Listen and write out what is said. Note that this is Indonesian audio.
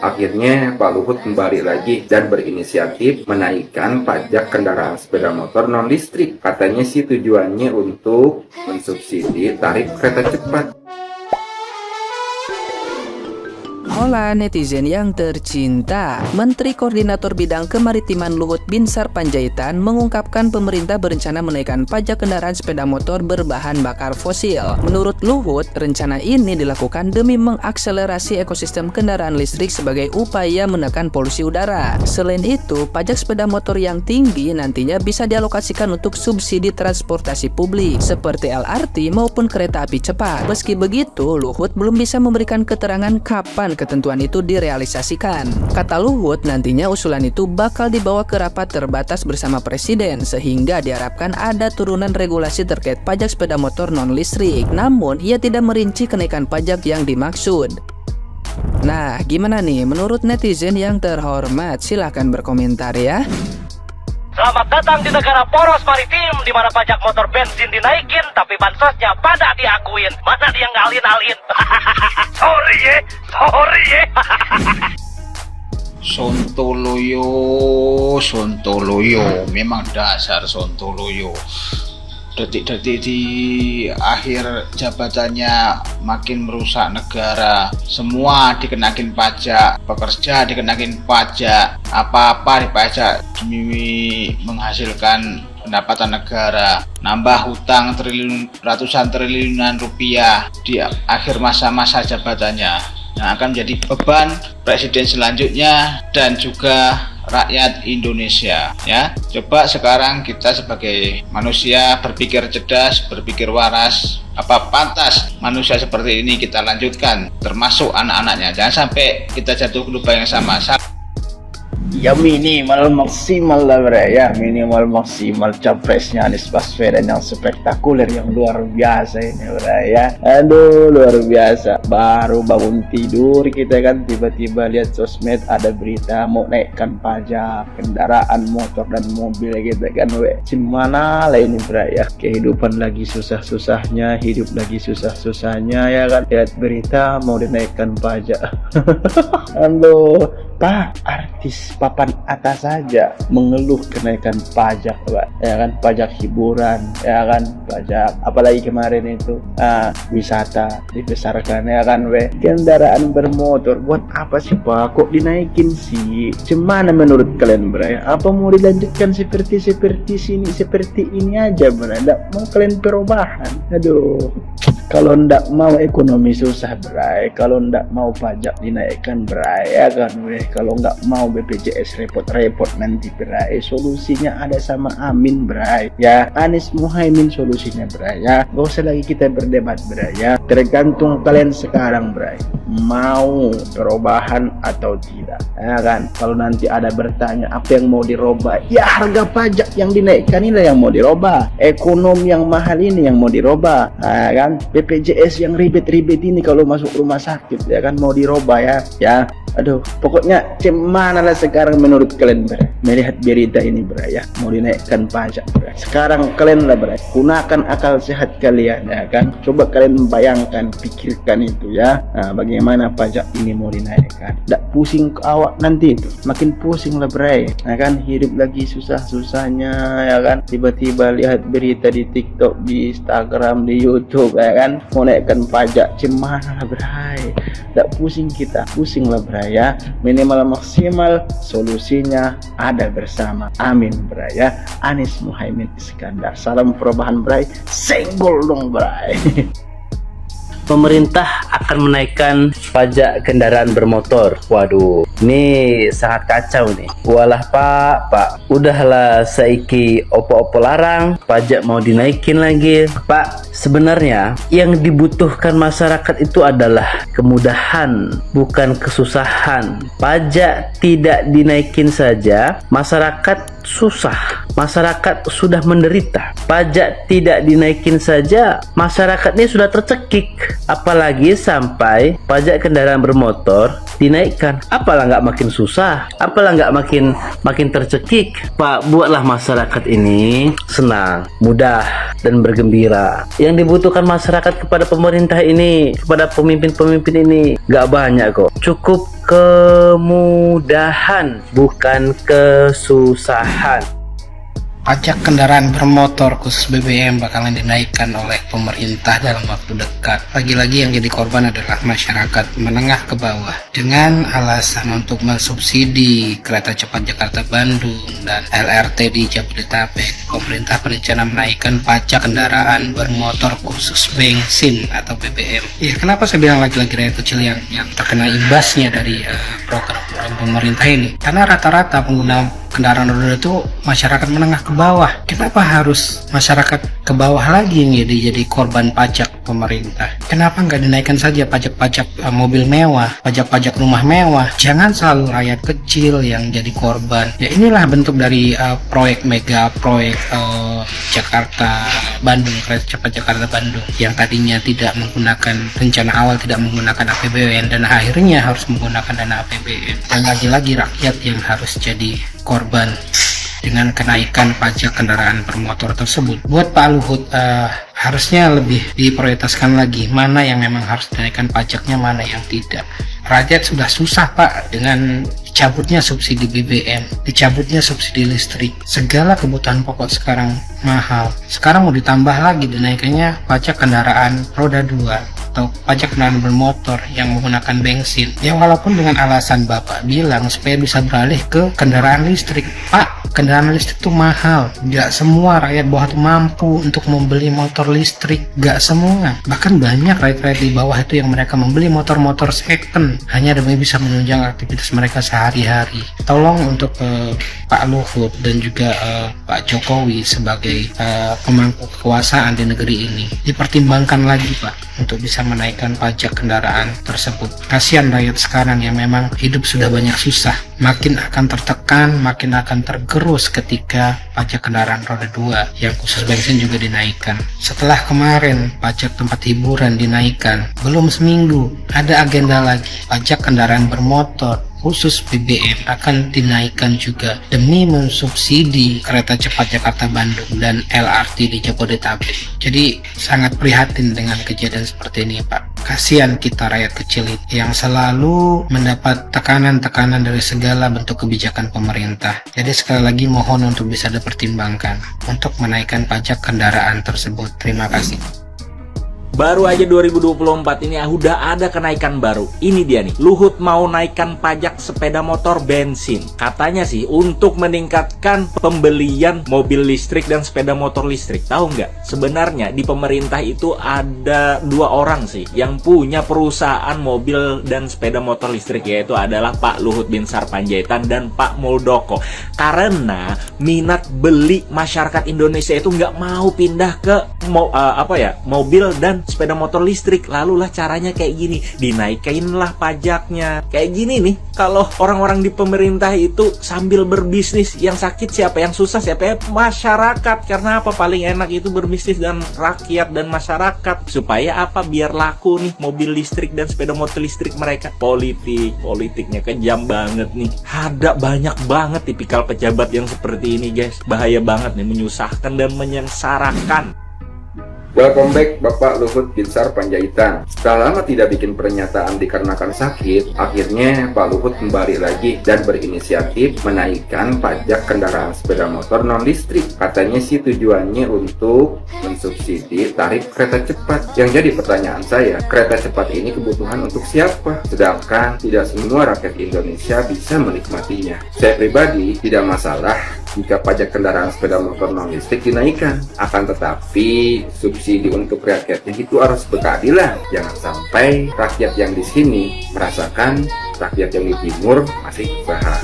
Akhirnya Pak Luhut kembali lagi dan berinisiatif menaikkan pajak kendaraan sepeda motor non listrik. Katanya sih tujuannya untuk mensubsidi tarif kereta cepat. Hola netizen yang tercinta, Menteri Koordinator Bidang Kemaritiman Luhut Binsar Panjaitan mengungkapkan pemerintah berencana menaikkan pajak kendaraan sepeda motor berbahan bakar fosil. Menurut Luhut, rencana ini dilakukan demi mengakselerasi ekosistem kendaraan listrik sebagai upaya menekan polusi udara. Selain itu, pajak sepeda motor yang tinggi nantinya bisa dialokasikan untuk subsidi transportasi publik seperti LRT maupun kereta api cepat. Meski begitu, Luhut belum bisa memberikan keterangan kapan ketentuan itu direalisasikan. Kata Luhut, nantinya usulan itu bakal dibawa ke rapat terbatas bersama Presiden sehingga diharapkan ada turunan regulasi terkait pajak sepeda motor non-listrik. Namun, ia tidak merinci kenaikan pajak yang dimaksud. Nah, gimana nih menurut netizen yang terhormat? Silahkan berkomentar ya. Selamat datang di negara poros maritim di mana pajak motor bensin dinaikin tapi bansosnya pada diakuin. Mana dia ngalin-alin? Sorry ya. Sontoloyo, memang dasar Sontoloyo. Detik-detik di akhir jabatannya makin merusak negara. Semua dikenakin pajak, pekerja dikenakin pajak, apa-apa dipajak demi menghasilkan pendapatan negara. Nambah hutang ratusan triliunan rupiah di akhir masa-masa jabatannya, yang akan menjadi beban presiden selanjutnya dan juga rakyat Indonesia. Ya, coba sekarang kita sebagai manusia berpikir cerdas, berpikir waras. Apa pantas manusia seperti ini kita lanjutkan, termasuk anak-anaknya? Jangan sampai kita jatuh ke lubang yang sama. Ya minimal maksimal lah bre, ya minimal maksimal capresnya Anies Baswedan yang spektakuler, yang luar biasa ini bre ya. Aduh luar biasa, baru bangun tidur kita kan tiba-tiba lihat sosmed ada berita mau naikkan pajak kendaraan motor dan mobil gitu kan we. Gimana lah ini bre ya, kehidupan lagi susah-susahnya, hidup lagi susah-susahnya ya kan, lihat berita mau dinaikkan pajak. Aduh Pak, artis papan atas saja mengeluh kenaikan pajak, Pak. Ya kan, pajak hiburan, ya kan, pajak apalagi kemarin itu wisata dibesarkan, ya kan, we. Kendaraan bermotor buat apa sih, Pak? Kok dinaikin sih? Gimana menurut kalian, Bray? Apa mau dilanjutkan seperti ini aja, Bray? Nggak mau kalian perubahan? Aduh. Kalau ndak mau ekonomi susah Bray, kalau ndak mau pajak dinaikkan Bray, ya kan weh, kalau nggak mau BPJS repot-repot nanti Bray, solusinya ada sama Amin Bray, ya Anies Muhaimin solusinya Bray, ya gak usah lagi kita berdebat Bray, ya tergantung kalian sekarang Bray, mau perubahan atau tidak, ya kan. Kalau nanti ada bertanya apa yang mau dirubah, ya harga pajak yang dinaikkan ini yang mau dirubah, ekonomi yang mahal ini yang mau dirubah, ya kan. BPJS yang ribet-ribet ini kalau masuk rumah sakit ya kan mau dirubah ya. Aduh, pokoknya gimana lah sekarang menurut kalian Bray, melihat berita ini Bray ya, mau dinaikkan pajak Bray. Sekarang kalian lah Bray, gunakan akal sehat kalian ya kan. Coba kalian bayangkan, pikirkan itu ya. Nah, bagaimana pajak ini mau dinaikkan? Nggak pusing ke awak nanti itu, makin pusing lah Bray. Nah kan, hidup lagi susah-susahnya ya kan. Tiba-tiba lihat berita di TikTok, di Instagram, di YouTube ya kan, mau naikkan pajak, gimana lah Bray? Nggak pusing kita, pusing lah Bray ya. Minimal maksimal solusinya ada bersama Amin Bray ya. Anies Muhaimin Iskandar. Salam perubahan Bray, senggol dong Bray. Pemerintah akan menaikkan pajak kendaraan bermotor. Waduh, ini sangat kacau nih. Walah Pak, udahlah saiki opo-opo larang, pajak mau dinaikin lagi. Pak, sebenarnya yang dibutuhkan masyarakat itu adalah kemudahan, bukan kesusahan. Pajak tidak dinaikin saja, masyarakat susah, masyarakat sudah menderita. Pajak tidak dinaikin saja, masyarakat ini sudah tercekik, apalagi sampai pajak kendaraan bermotor dinaikkan. Apalah nggak makin susah, apalah nggak makin tercekik. Pak, buatlah masyarakat ini senang, mudah, dan bergembira. Yang dibutuhkan masyarakat kepada pemerintah ini, kepada pemimpin-pemimpin ini nggak banyak kok. Cukup kemudahan, bukan kesusahan. Pajak kendaraan bermotor khusus BBM bakalan dinaikkan oleh pemerintah dalam waktu dekat. Lagi-lagi yang jadi korban adalah masyarakat menengah ke bawah dengan alasan untuk mensubsidi kereta cepat Jakarta-Bandung dan LRT di Jabodetabek. Pemerintah berencana menaikkan pajak kendaraan bermotor khusus bensin atau BBM. Ya, kenapa saya bilang lagi-lagi rakyat kecil yang terkena imbasnya dari program pemerintah ini? Karena rata-rata pengguna kendaraan roda itu masyarakat menengah ke bawah. Kenapa harus masyarakat ke bawah lagi yang jadi korban pajak pemerintah? Kenapa nggak dinaikkan saja pajak-pajak mobil mewah, pajak-pajak rumah mewah? Jangan selalu rakyat kecil yang jadi korban. Ya, inilah bentuk dari proyek mega proyek Jakarta Bandung, kereta cepat Jakarta Bandung, yang tadinya tidak menggunakan rencana awal, tidak menggunakan APBN, dan akhirnya harus menggunakan dana APBN. Dan lagi-lagi rakyat yang harus jadi korban dengan kenaikan pajak kendaraan bermotor tersebut. Buat Pak Luhut, harusnya lebih diprioritaskan lagi mana yang memang harus dinaikkan pajaknya, mana yang tidak. Rakyat sudah susah Pak dengan dicabutnya subsidi BBM, dicabutnya subsidi listrik, segala kebutuhan pokok sekarang mahal. Sekarang mau ditambah lagi dinaikannya pajak kendaraan roda 2 atau pajak kendaraan bermotor yang menggunakan bensin. Ya, walaupun dengan alasan Bapak bilang supaya bisa beralih ke kendaraan listrik. Pak, kendaraan listrik itu mahal. Gak semua rakyat bawah itu mampu untuk membeli motor listrik. Gak semua. Bahkan banyak rakyat-rakyat di bawah itu yang mereka membeli motor-motor second hanya demi bisa menunjang aktivitas mereka sehari-hari. Tolong untuk Pak Luhut dan juga Pak Jokowi sebagai pemangku kekuasaan di negeri ini dipertimbangkan lagi Pak untuk bisa menaikkan pajak kendaraan tersebut. Kasihan rakyat sekarang yang memang hidup sudah banyak susah, makin akan tertekan, makin akan tergerus ketika pajak kendaraan roda 2 yang khusus bensin juga dinaikkan. Setelah kemarin pajak tempat hiburan dinaikkan, belum seminggu ada agenda lagi, pajak kendaraan bermotor khusus BBM akan dinaikkan juga demi mensubsidi kereta cepat Jakarta-Bandung dan LRT di Jabodetabek. Jadi sangat prihatin dengan kejadian seperti ini Pak. Kasihan kita rakyat kecil yang selalu mendapat tekanan-tekanan dari segala bentuk kebijakan pemerintah. Jadi sekali lagi mohon untuk bisa dipertimbangkan untuk menaikkan pajak kendaraan tersebut. Terima kasih. Baru aja 2024 ini udah ada kenaikan baru. Ini dia nih, Luhut mau naikkan pajak sepeda motor bensin. Katanya sih untuk meningkatkan pembelian mobil listrik dan sepeda motor listrik. Tahu nggak? Sebenarnya di pemerintah itu ada 2 orang sih yang punya perusahaan mobil dan sepeda motor listrik, yaitu adalah Pak Luhut Binsar Panjaitan dan Pak Muldoko. Karena minat beli masyarakat Indonesia itu nggak mau pindah ke mobil dan sepeda motor listrik. Lalu lah caranya kayak gini, dinaikinlah pajaknya. Kayak gini nih, kalau orang-orang di pemerintah itu sambil berbisnis, yang sakit siapa, yang susah siapa? Ya masyarakat. Karena apa? Paling enak itu berbisnis dan rakyat dan masyarakat. Supaya apa? Biar laku nih mobil listrik dan sepeda motor listrik mereka. Politiknya kejam banget nih. Ada banyak banget tipikal pejabat yang seperti ini guys. Bahaya banget nih, menyusahkan dan menyengsarakan. Welcome back Bapak Luhut Binsar Panjaitan. Setelah lama tidak bikin pernyataan dikarenakan sakit, akhirnya Pak Luhut kembali lagi dan berinisiatif menaikkan pajak kendaraan sepeda motor non listrik. Katanya sih tujuannya untuk mensubsidi tarif kereta cepat. Yang jadi pertanyaan saya, kereta cepat ini kebutuhan untuk siapa? Sedangkan tidak semua rakyat Indonesia bisa menikmatinya. Saya pribadi tidak masalah jika pajak kendaraan sepeda motor non listrik dinaikkan, akan tetapi subsidi untuk rakyatnya itu harus berkeadilan. Jangan sampai rakyat yang di sini merasakan rakyat yang di timur masih usaha.